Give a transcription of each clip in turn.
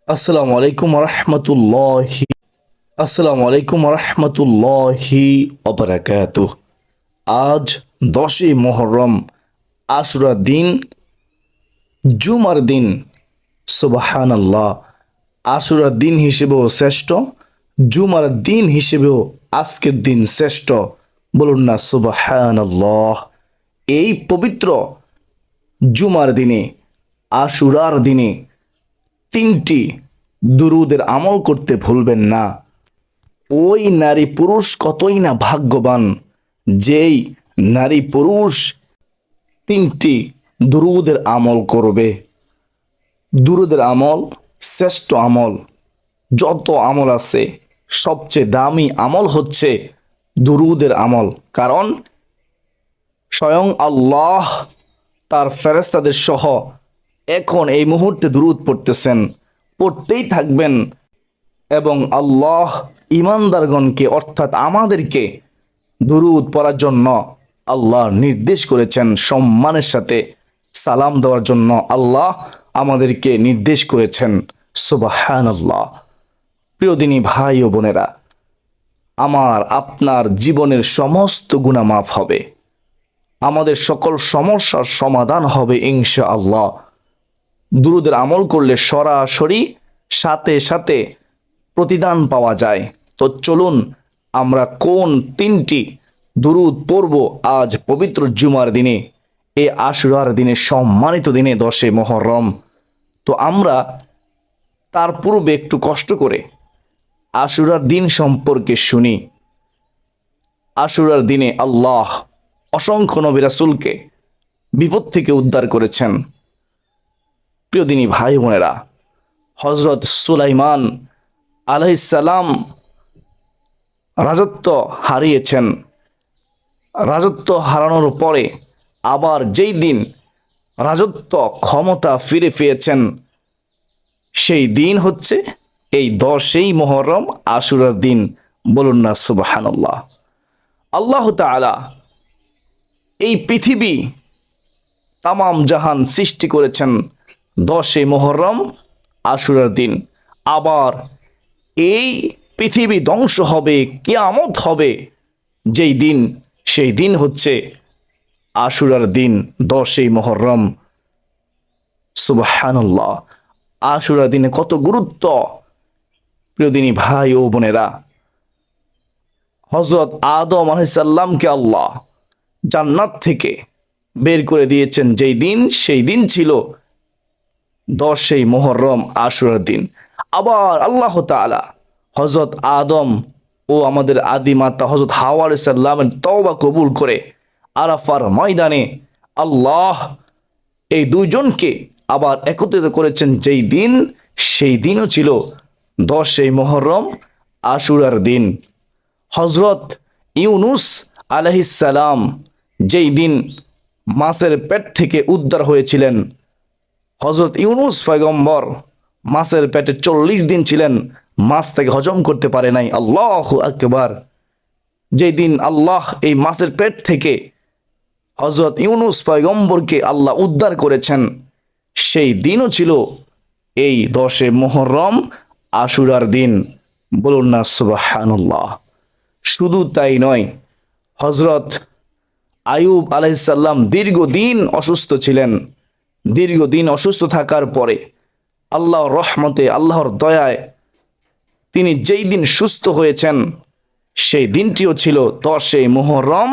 আসসালামু আলাইকুম রহমতুল্লাহি আসসালামু আলাইকুম রহমতুল্লাহি অবরাকাতুহ। আজ 10ই মুহররম, আশুরা দিন, জুমার দিন। সুবহানাল্লাহ। আশুরার দিন হিসেবেও শ্রেষ্ঠ, জুমার দিন হিসেবেও আজকের দিন শ্রেষ্ঠ। বলুন না সুবহানাল্লাহ। এই পবিত্র জুমার দিনে, আশুরার দিনে 3টি দুরুদের আমল করতে ভুলবেন না। ওই নারী পুরুষ কতই না ভাগ্যবান, যেই নারী পুরুষ 3টি দুরুদের আমল করবে। দুরুদের আমল শ্রেষ্ঠ আমল। যত আমল আছে সবচেয়ে দামি আমল হচ্ছে দুরুদের আমল। কারণ স্বয়ং আল্লাহ তার ফেরেশতাদের সহ এখন এই মুহূর্তে দুরুদ পড়তেছেন, পড়তেই থাকবেন। এবং আল্লাহ ইমানদারগণকে অর্থাৎ আমাদেরকে দুরুদ পড়ার জন্য আল্লাহ নির্দেশ করেছেন। সম্মানের সাথে সালাম দেওয়ার জন্য আল্লাহ আমাদেরকে নির্দেশ করেছেন। সুবহানাল্লাহ। প্রিয় দিনী ভাই ও বোনেরা, আমার আপনার জীবনের সমস্ত গুনাহ মাফ হবে, আমাদের সকল সমস্যার সমাধান হবে ইনশাআল্লাহ। দুরুদের আমল করলে সরাসরি সাথে সাথে প্রতিদান পাওয়া যায়। তো চলুন আমরা কোন 3টি দুরুদ পড়ব আজ পবিত্র জুমার দিনে, এই আশুরার দিনে, সম্মানিত দিনে 10এ মুহররম। তো আমরা তার পূর্বে একটু কষ্ট করে আশুরার দিন সম্পর্কে শুনি। আশুরার দিনে আল্লাহ অসংখ্য নবী রাসূলকে বিপদ থেকে উদ্ধার করেছেন। প্রিয় দিনী ভাই বোনেরা, হযরত সুলাইমান আলাইহিস সালাম রাজত্ব হারিয়েছেন। রাজত্ব হারানোর পরে আবার যেই দিন রাজত্ব ক্ষমতা ফিরে পেয়েছেন, সেই দিন হচ্ছে এই 10ই মুহররম, আশুরার দিন। বলুন না সুবহানাল্লাহ। আল্লাহ তাআলা এই পৃথিবী, তামাম জাহান সৃষ্টি করেছেন 10ই মুহররম, আশুরার দিন। আবার এই পৃথিবী ধ্বংস হবে, কিয়ামত হবে যেই দিন, সেই দিন হচ্ছে আশুরার দিন, 10ই মুহররম। সুবহানাল্লাহ। আশুরার দিনে কত গুরুত্ব। প্রিয় দিনী ভাই ও বোনেরা, হযরত আদম আলাইহিস সালামকে আল্লাহ জান্নাত থেকে বের করে দিয়েছেন যেই দিন, সেই দিন ছিল 10ই মুহররম, আশুরার দিন। আবার আল্লাহ তাআলা হযরত আদম ও আমাদের আদি মাতা হযরত হাওয়া আলাইহিস সালামের তওবা কবুল করে আরাফার ময়দানে আল্লাহ এই দুইজনকে আবার একত্রিত করেছেন যেই দিন, সেই দিনও ছিল 10ই মুহররম, আশুরার দিন। হযরত ইউনুস আলাইহিস সালাম যেই দিন মাছের পেট থেকে উদ্ধার হয়েছিলেন, হযরত ইউনুস পয়গম্বর মাছের পেটে 40 দিন ছিলেন, মাছ থেকে হজম করতে পারে নাই। আল্লাহু আকবার। যেই দিন আল্লাহ এই মাছের পেট থেকে হযরত ইউনুস পয়গম্বরকে আল্লাহ উদ্ধার করেছেন, সেই দিনও ছিল এই 10এ মুহররম, আশুরার দিন। বলুন না সুবহানাল্লাহ। শুধু তাই নয়, হযরত আইয়ুব আলাইহিস সালাম দীর্ঘদিন অসুস্থ ছিলেন। দীর্ঘদিন অসুস্থ থাকার পরে আল্লাহর রহমতে, আল্লাহর দয়ায় তিনি যেই দিন সুস্থ হয়েছেন, সেই দিনটিও ছিল 10ই মুহররম,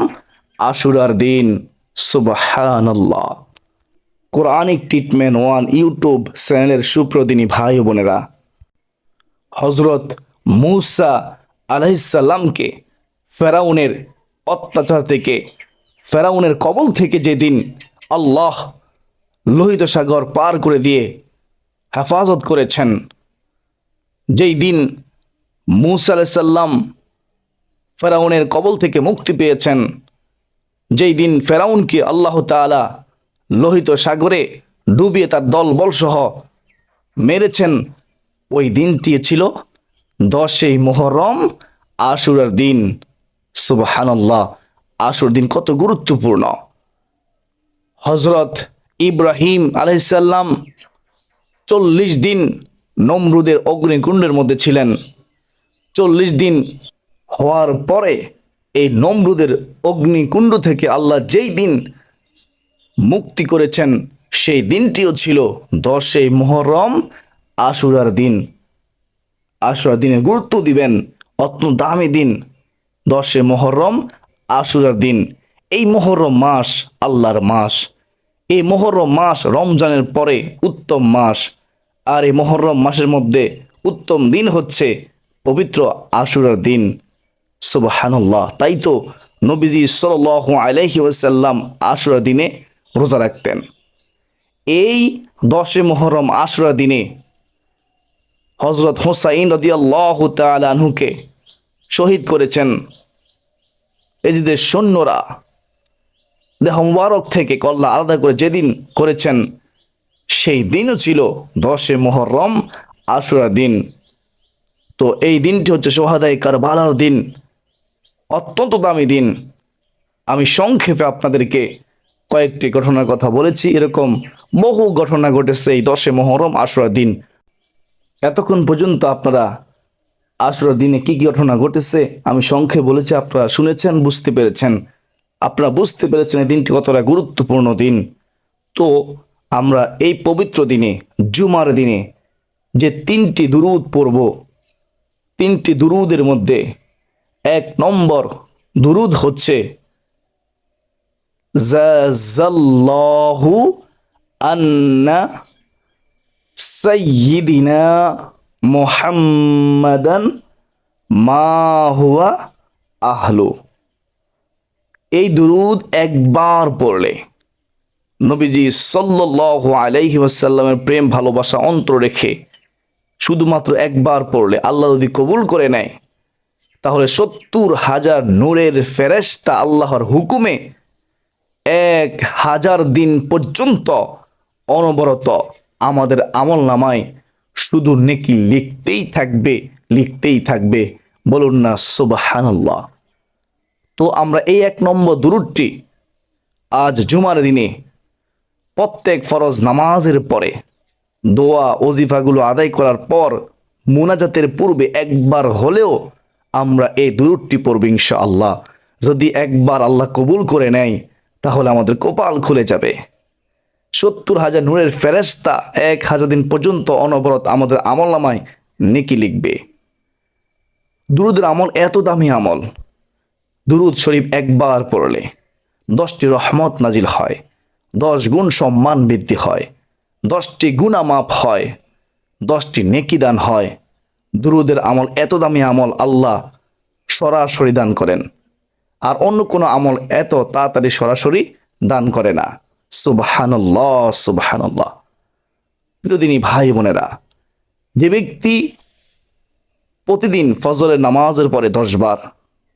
আশুরার দিন। সুবহানাল্লাহ। কোরআনিক ট্রিটমেন্ট ওয়ান ইউটিউব চ্যানেলের সুপ্রদিনী ভাই ও বোনেরা, হযরত মূসা আলাইহিস সালামকে ফেরাউনের অত্যাচার থেকে, ফেরাউনের কবল থেকে যেদিন আল্লাহ লোহিত সাগর পার করে দিয়ে হেফাজত করেছেন, যেই দিন মূসা আলাইহিস সালাম ফেরাউনের কবল থেকে মুক্তি পেয়েছেন, যেই দিন ফেরাউনকে আল্লাহ তাআলা লোহিত সাগরে ডুবিয়ে তার দলবল সহ মেরেছেন, ওই দিনটি ছিল 10ই মুহররম, আশুরার দিন। সুবহানাল্লাহ। আশুর দিন কত গুরুত্বপূর্ণ। হযরত ইব্রাহিম আলাইহিস সালাম 40 দিন নমরুদের অগ্নিকুণ্ডের মধ্যে ছিলেন। 40 দিন হওয়ার পরে এই নমরুদের অগ্নিকুণ্ড থেকে আল্লাহ যেই দিন মুক্তি করেছেন সেই দিনটিও ছিল 10 মুহররম, আশুরার দিন। আশুরার দিনে গুরুত্ব দিবেন, অত্যন্ত দামি দিন 10 মুহররম, আশুরার দিন। এই মুহররম মাস আল্লাহর মাস। এই মুহররম মাস রমজানের পরে উত্তম মাস। আর এই মুহররম মাসের মধ্যে উত্তম দিন হচ্ছে পবিত্র আশুরার দিন। সুবহানাল্লাহ। তাই তো নবীজি সাল্লাল্লাহু আলাইহি ওয়াসাল্লাম আশুরার দিনে রোজা রাখতেন। এই 10 মুহররম আশুরার দিনে হযরত হুসাইন রাদিয়াল্লাহু তাআলা আনহুকে শহীদ করেছেন এজিদের সৈন্যরা। দেহ মুবারক থেকে কল্লা আলাদা করে যেদিন করেছেন সেই দিনও ছিল 10 মুহররম, আশুরার দিন। তো এই দিনটি হচ্ছে সোহাদায়ে কারবালার দিন, অত্যন্ত দামি দিন। আমি সংক্ষেপে আপনাদেরকে কয়েকটি ঘটনার কথা বলেছি, এরকম বহু ঘটনা ঘটেছে এই 10 মুহররম, আশুরার দিন। এতক্ষণ পর্যন্ত আপনারা আশুরার দিনে কি কি ঘটনা ঘটেছে আমি সংক্ষেপে বলেছি, আপনারা শুনেছেন, বুঝতে পেরেছেন। আপনারা বুঝতে পেরেছেন এই দিনটি কতটা গুরুত্বপূর্ণ দিন। তো আমরা এই পবিত্র দিনে, জুমার দিনে যে 3টি দুরূদ পড়ব, 3টি দুরূদের মধ্যে 1 নম্বর দুরূদ হচ্ছে জাযাল্লাহু আন্না সাইয়্যিদিনা মুহাম্মাদান মা হুয়া আহলু। এই দুরূদ একবার পড়লে, নবীজি সাল্লাল্লাহু আলাইহি ওয়াসাল্লামের প্রেম ভালোবাসা অন্তর রেখে শুধুমাত্র একবার পড়লে আল্লাহ যদি কবুল করে নেয়, তাহলে 70,000 নূরের ফেরেশতা আল্লাহর হুকুমে 1000 দিন পর্যন্ত অনবরত আমাদের আমল নামায় শুধু নেকি লিখতেই থাকবে, লিখতেই থাকবে। বলুন না সুবহানাল্লাহ। তো আমরা এই 1 নম্বর দুরূদটি আজ জুমার দিনে প্রত্যেক ফরজ নামাজের পরে, দোয়া ওজিফাগুলো আদায় করার পর, মুনাজাতের পূর্বে একবার হলেও আমরা এই দুরূদটি পড়ব ইনশাআল্লাহ। যদি একবার আল্লাহ কবুল করে নেয় তাহলে আমাদের কপাল খুলে যাবে। 70,000 নূরের ফেরেশতা 1000 দিন পর্যন্ত অনবরত আমাদের আমল নামায় নেকি লিখবে। দুরূদের আমল এত দামি আমল, দুরূদ শরীফ একবার পড়লে 10টি রহমত নাজিল হয়, 10 গুণ সম্মান বৃদ্ধি হয়, 10টি গুনাহ মাফ হয়, 10টি নেকি দান হয়। দুরূদের আমল এত দামি আমল, আল্লাহ সরাসরি দান করেন, আর অন্য কোনো আমল এত তাড়াতাড়ি সরাসরি দান করে না। সুবহানাল্লাহ, সুবহানাল্লাহ। প্রিয়দিনী ভাই বোনেরা, যে ব্যক্তি প্রতিদিন ফজরের নামাজের পরে 10 বার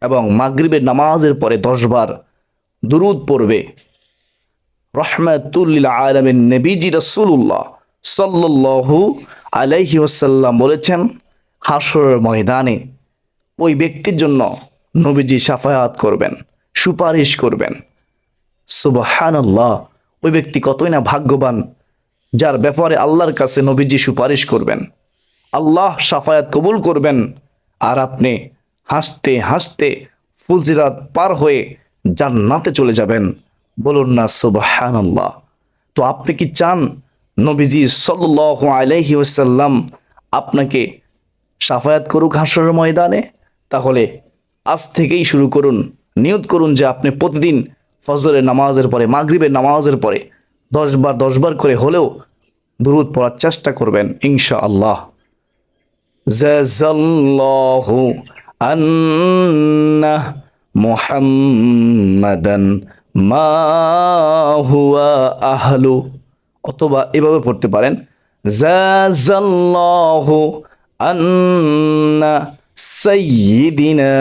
এবং মাগরিবের নামাজের পরে 10 বার দুরূদ পড়বে, রহমাতুল লিল আলামিন নবীজি রাসূলুল্লাহ সাল্লাল্লাহু আলাইহি ওয়াসাল্লাম বলেছেন, হাসরের ময়দানে ওই ব্যক্তির জন্য নবীজি শাফায়াত করবেন, সুপারিশ করবেন। সুবহানাল্লাহ। ওই ব্যক্তি কতই না ভাগ্যবান যার ব্যাপারে আল্লাহর কাছে নবীজি সুপারিশ করবেন, আল্লাহ শাফায়াত কবুল করবেন, আর আপনি হাসতে হাসতে ফুলসিরাত পার হয়ে জান্নাতে চলে যাবেন। বলুন না সুবহানাল্লাহ। তো আপনি কি চান নবীজি সাল্লাল্লাহু আলাইহি ওয়াসাল্লাম আপনাকে শাফায়াত করুক হাসরের ময়দানে? তাহলে আজ থেকেই শুরু করুন, নিয়ত করুন যে আপনি প্রতিদিন ফজরের নামাজের পরে, মাগরিবের নামাজের পরে 10 বার 10 বার করে হলেও দুরূদ পড়ার চেষ্টা করবেন ইনশাআল্লাহ। জাযাল্লাহু আন্না মুহাম্মাদান মা হুয়া আহলু, অথবা এভাবে পড়তে পারেন, জাযাল্লাহু আন্না সাইয়্যিদিনা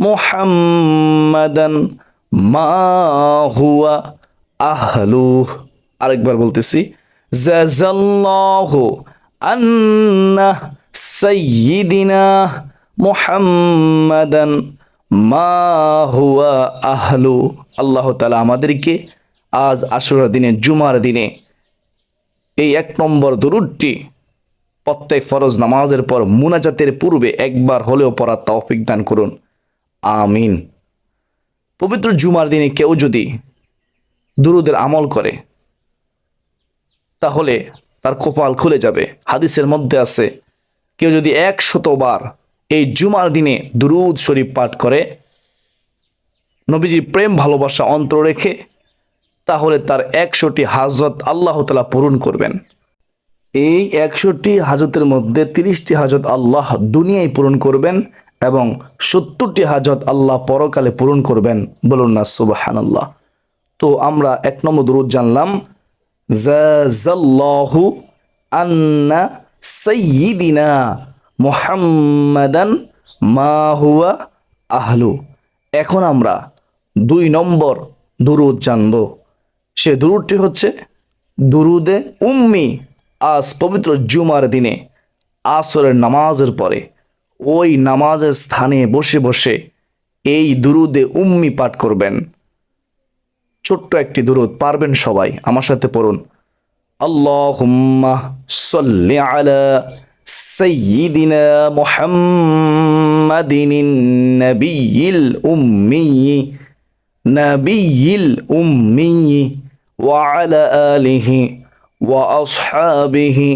মুহাম্মাদান মা হুয়া আহলু। আরেকবার বলতেছি, জাযাল্লাহু আন্না সাইয়্যিদিনা মুহাম্মাদান মা হুয়া আহলু। আল্লাহ তাআলা আমাদেরকে আজ আশুরার দিনে, জুমার দিনে এই 1 নম্বর দুরূদটি প্রত্যেক ফরজ নামাজের পর মুনাজাতের পূর্বে একবার হলেও পড়ার তৌফিক দান করুন, আমিন। পবিত্র জুমার দিনে কেউ যদি দুরুদের আমল করে তাহলে তার কপাল খুলে যাবে। হাদিসের মধ্যে আছে, কেউ যদি 100 বার এই জুমার দিনে দুরুদ শরীফ পাঠ করে, নবীজির প্রেম ভালোবাসা অন্তর রেখে, তাহলে তার 100টি হাজত আল্লাহ তাআলা পূরণ করবেন। এই 100টি হাজতের মধ্যে 30টি হাজত আল্লাহ দুনিয়ায় পূরণ করবেন এবং 70টি হাজত আল্লাহ পরকালে পূরণ করবেন। বলুন না সুবহানাল্লাহ। তো আমরা 1 নম্বর দুরুদ জানলাম, জাযাল্লাহু আন্না সাইয়্যিদিনা মুহাম্মাদান মা হুয়া আহলু। এখন আমরা 2 নম্বর দুরুদ জানব। সে দুরুদটি হচ্ছে দুরুদে উম্মি। আজ পবিত্র জুমার দিনে আসরের নামাজের পরে ওই নামাজের স্থানে বসে বসে এই দুরুদে উম্মি পাঠ করবেন। ছোট্ট একটি দুরুদ, পারবেন সবাই, আমার সাথে পড়ুন। আল্লাহুম্মা সাল্লি আলা সাইয়্যিদিনা মুহাম্মাদিন নাবিয়্যিল উম্মি ওয়া আলা আলিহি ওয়া আসহাবিহি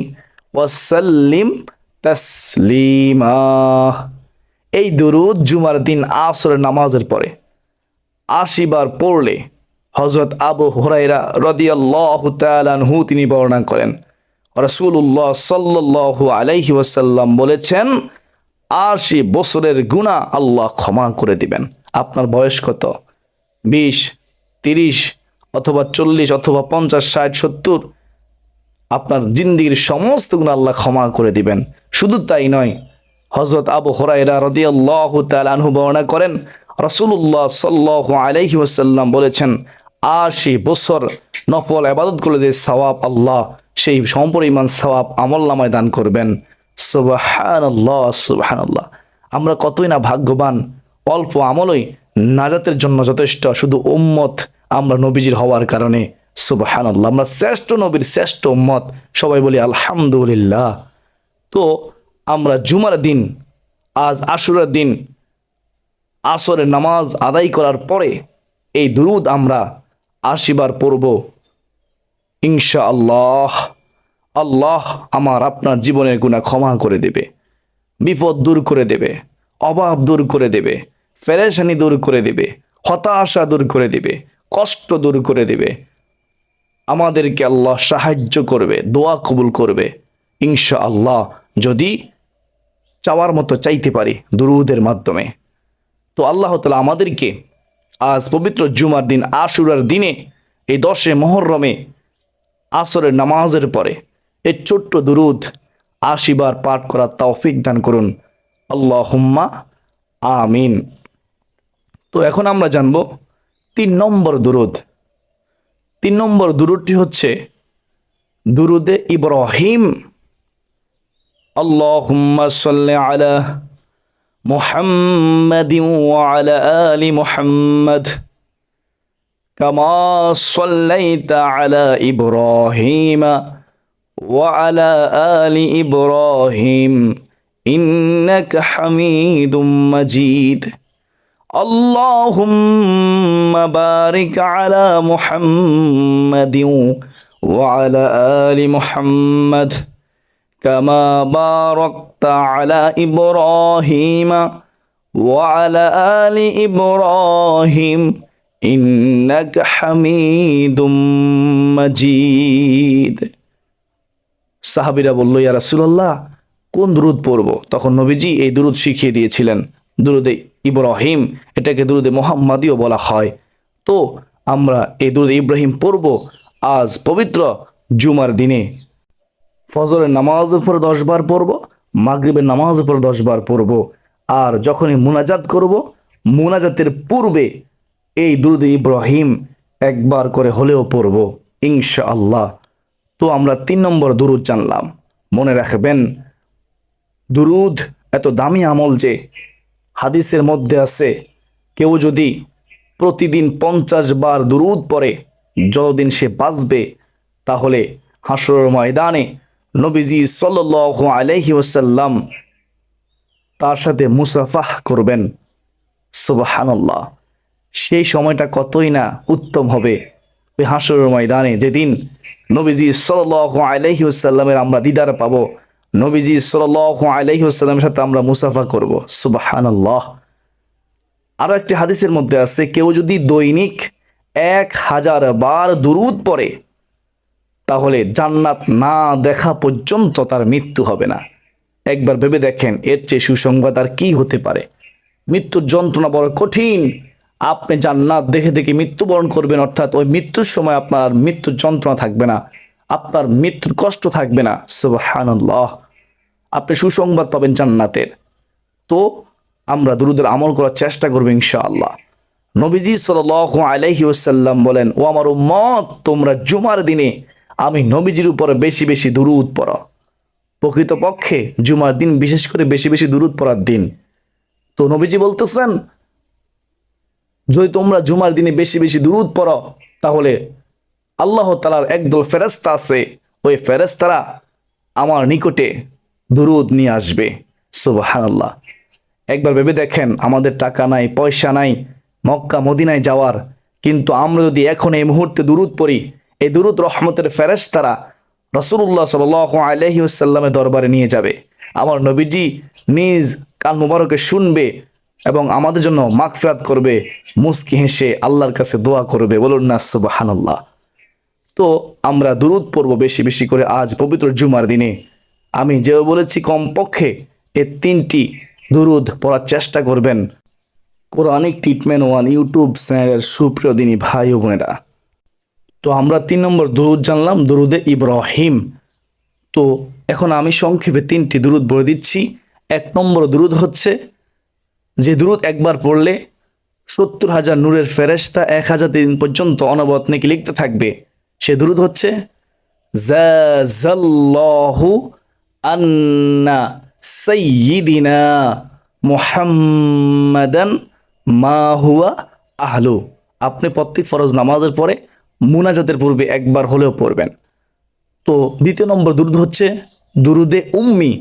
ওয়াসাল্লিম তাসলিমা। এই দুরুদ জুমার দিন আসরের নামাজের পরে 80 বার পড়লে হযরত আবু হুরায়রা রাদিয়াল্লাহু তাআলা আনহু তিনি বর্ণনা করেন, রাসূলুল্লাহ সাল্লাল্লাহু আলাইহি ওয়াসাল্লাম বলেছেন, 80 বছরের গুনাহ আল্লাহ ক্ষমা করে দিবেন। আপনার বয়স কত? 20, 30 অথবা 40 অথবা 50, 60, 70, আপনার জিন্দেগীর সমস্ত গুনাহ আল্লাহ ক্ষমা করে দিবেন। শুধু তাই নয়, হযরত আবু হুরায়রা রাদিয়াল্লাহু তাআলা আনহু বর্ণনা করেন, রাসূলুল্লাহ সাল্লাল্লাহু আলাইহি ওয়াসাল্লাম বলেছেন, 80 বছর নফল ইবাদত করলে যে সওয়াব আল্লাহ সেই সমপরিমাণ সওয়াব আমলনামায় দান করবেন। সুবহানাল্লাহ, সুবহানাল্লাহ। আমরা কতই না ভাগ্যবান, অল্প আমলই নাজাতের জন্য যথেষ্ট, শুধু উম্মত আমরা নবীজির হওয়ার কারণে। সুবহানাল্লাহ, আমরা শ্রেষ্ঠ নবীর শ্রেষ্ঠ উম্মত, সবাই বলি আলহামদুলিল্লাহ। তো আমরা জুমার দিন, আজ আশুরার দিন, আসরের নামাজ আদায় করার পরে এই দুরুদ আমরা 80 বার পড়ব ইনশাআল্লাহ। আল্লাহ আমার আপনার জীবনের গুনাহ ক্ষমা করে দেবে, বিপদ দূর করে দেবে, অভাব দূর করে দেবে, পেরেশানি দূর করে দেবে, হতাশা দূর করে দেবে, কষ্ট দূর করে দেবে। আমাদেরকে আল্লাহ সাহায্য করবে, দোয়া কবুল করবে ইনশাআল্লাহ, যদি চাওয়ার মতো চাইতে পারি দুরুদের মাধ্যমে। তো আল্লাহ তাআলা আমাদেরকে আজ পবিত্র জুমার দিন আশুরার দিনে এই 10 মুহররমে আসরের নামাজের পরে এই ছোট্ট দুরুদ 80 বার পাঠ করার তৌফিক দান করুন, আল্লাহুম্মা আমিন। তো এখন আমরা জানব 3 নম্বর দুরুদ। 3 নম্বর দুরুদটি হচ্ছে দুরুদে ইব্রাহিম। আল্লাহুম্মা সাল্লি আলা মুহাম্মাদিন ওয়া আলা আলি মুহাম্মাদ কামা সাল্লাইতা আলা ইব্রাহিম ওয়া আলা আলি ইব্রাহিম ইন্নাকা হামিদুম মাজিদ। আল্লাহুম্মা বারিক আলা মুহাম্মাদিন ওয়া আলা আলি মুহাম্মাদ কামা বারাকতা আলা ইব্রাহিম ওয়া আলা আলি ইব্রাহিম ইন্নাকা হামিদুম মাজিদ। সাহাবীরা বলল, ইয়া রাসূলুল্লাহ, কোন দুরুদ পড়ব? তখন নবীজি এই দুরুদ শিখিয়ে দিয়েছিলেন, দুরুদে ইব্রাহিম, এটাকে দুরুদে মুহাম্মাদিও বলা হয়। তো আমরা এই দুরুদে ইব্রাহিম পড়ব আজ পবিত্র জুমার দিনে। ফজরের নামাজের পর 10 বার পড়ব, মাগরিবের নামাজের পর 10 বার পড়ব। আর যখনই মুনাজাত করব, মুনাজাতের পূর্বে এই দুরুদে ইব্রাহিম একবার করে হলেও পড়ব ইনশাআল্লাহ। তো আমরা 3 নম্বর দুরুদ জানলাম। মনে রাখবেন, দুরুদ এত দামি আমল যে হাদিসের মধ্যে আছে, কেউ যদি প্রতিদিন 50 বার দুরুদ পড়ে, যতদিন সে বাঁচবে, তাহলে হাসরের ময়দানে নবীজি সাল্লাল্লাহু আলাইহি ওয়াসাল্লাম তার সাথে মুসাফাহ করবেন। সুবহানাল্লাহ, সেই সময়টা কতই না উত্তম হবে ওই হাসরের ময়দানে, যেদিন নবীজি সাল্লাল্লাহু আলাইহি ওয়াসাল্লামের আমরা দিদার পাবো, নবীজি সাল্লাল্লাহু আলাইহি ওয়াসাল্লামের সাথে আমরা মুসাফা করব। সুবহানাল্লাহ। আরো একটি হাদিসের মধ্যে আছে, কেউ যদি দৈনিক 1000 বার দুরূদ পড়ে তাহলে জান্নাত না দেখা পর্যন্ত তার মৃত্যু হবে না। একবার ভেবে দেখেন, এর চেয়ে সুসংবাদ আর কি হতে পারে? মৃত্যুর যন্ত্রণা বড় কঠিন। আপনি জান্নাত দেখে দেখে মৃত্যুবরণ করবেন, অর্থাৎ ওই মৃত্যুর সময় আপনার আর মৃত্যুর যন্ত্রণা থাকবে না, আপনার মৃত্যুর কষ্ট থাকবে না। সুবহানাল্লাহ, আপনি সুসংবাদ পাবেন জান্নাতের। তো আমরা দুরূদের আমল করার চেষ্টা করব ইনশাআল্লাহ। নবীজি সাল্লাল্লাহু আলাইহি ওয়াসাল্লাম বলেন, ও আমার উম্মত, তোমরা জুমার দিনে আমি নবীজির উপরে বেশি বেশি দুরূদ পড়ো। প্রকৃতপক্ষে জুমার দিন বিশেষ করে বেশি বেশি দুরূদ পড়ার দিন। তো নবীজি বলতেছেন, যদি তোমরা জুমার দিনে বেশি বেশি দুরূদ পড়ো তাহলে আল্লাহ তাআলার একদল ফেরেশতা আছে, ওই ফেরেশতারা আমার নিকটে দুরূদ নিয়ে আসবে। সুবহানাল্লাহ। একবার ভেবে দেখেন, আমাদের টাকা নাই, পয়সা নাই মক্কা মদিনায় যাওয়ার, কিন্তু আমরা যদি এখন এই মুহূর্তে দুরূদ পড়ি, এই দুরূদ রহমতের ফেরেশতারা রাসূলুল্লাহ সাল্লাল্লাহু আলাইহি ওয়াসাল্লামের দরবারে নিয়ে যাবে। আমার নবীজি নিজ কান মুবারকে শুনবে এবং আমাদের জন্য মাগফিরাত করবে, মুস্কি হেসে আল্লাহর কাছে দোয়া করবে। বলুন না সুবহানাল্লাহ। তো আমরা দুরূদ পড়ব বেশি বেশি করে আজ পবিত্র জুমার দিনে। আমি যেও বলেছি কমপক্ষে এই 3টি দুরূদ পড়ার চেষ্টা করবেন। কোরআনিক ট্রিটমেন্ট ওয়ান ইউটিউব চ্যানেলের সুপ্রিয় দিনী ভাই ও বোনেরা, তো আমরা 3 নম্বর দুরূদ জানলাম, দুরূদে ইব্রাহিম। তো এখন আমি সংক্ষেপে 3টি দুরূদ বলে দিচ্ছি। 1 নম্বর দুরূদ হচ্ছে, যে দুরূদ একবার পড়লে 70,000 নূরের ফেরেশতা 1000 দিন পর্যন্ত অনবরত নেকি লিখতে থাকবে। সে দুরূদ হচ্ছে, জাযাল্লাহু আন্না সাইয়্যিদিনা মুহাম্মাদান মা হুয়া আহলু। আপনি প্রত্যেক ফরজ নামাজের পরে মুনাজাতের পূর্বে একবার হলেও পড়বেন। তো 2 নম্বর দুরূদ হচ্ছে দুরূদে উম্মি।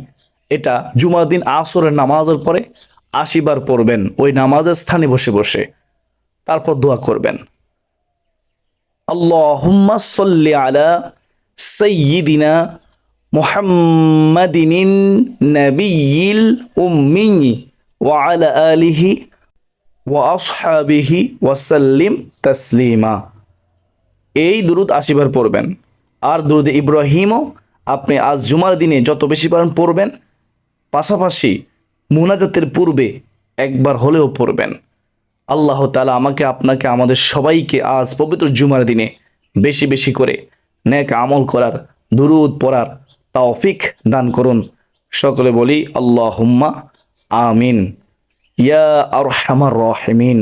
এটা জুমার দিন আসরের নামাজের পরে 80 বার পড়বেন, ওই নামাজের স্থানে বসে বসে, তারপর দোয়া করবেন, আল্লাহুম্মা সাল্লি আলা সাইয়্যিদিনা মুহাম্মাদিনিন নাবিয়্যিল উম্মি ওয়া আলা আলিহি ওয়া আসহাবিহি ওয়া সাল্লিম তাসলিমা। এই দুরূদ 80 বার পড়বেন। আর দুরূদে ইব্রাহিমও আপনি আজ জুমার দিনে যত বেশি পারেন পড়বেন, পাশাপাশি মুনাজাতের পূর্বে একবার হলেও পড়বেন। আল্লাহ তাআলা আমাকে, আপনাকে, আমাদের সবাইকে আজ পবিত্র জুমার দিনে বেশি বেশি করে নেক আমল করার, দুরূদ পড়ার তৌফিক দান করুন। সকলে বলি আল্লাহুম্মা আমিন। ইয়া আরহামার রাহিমিন।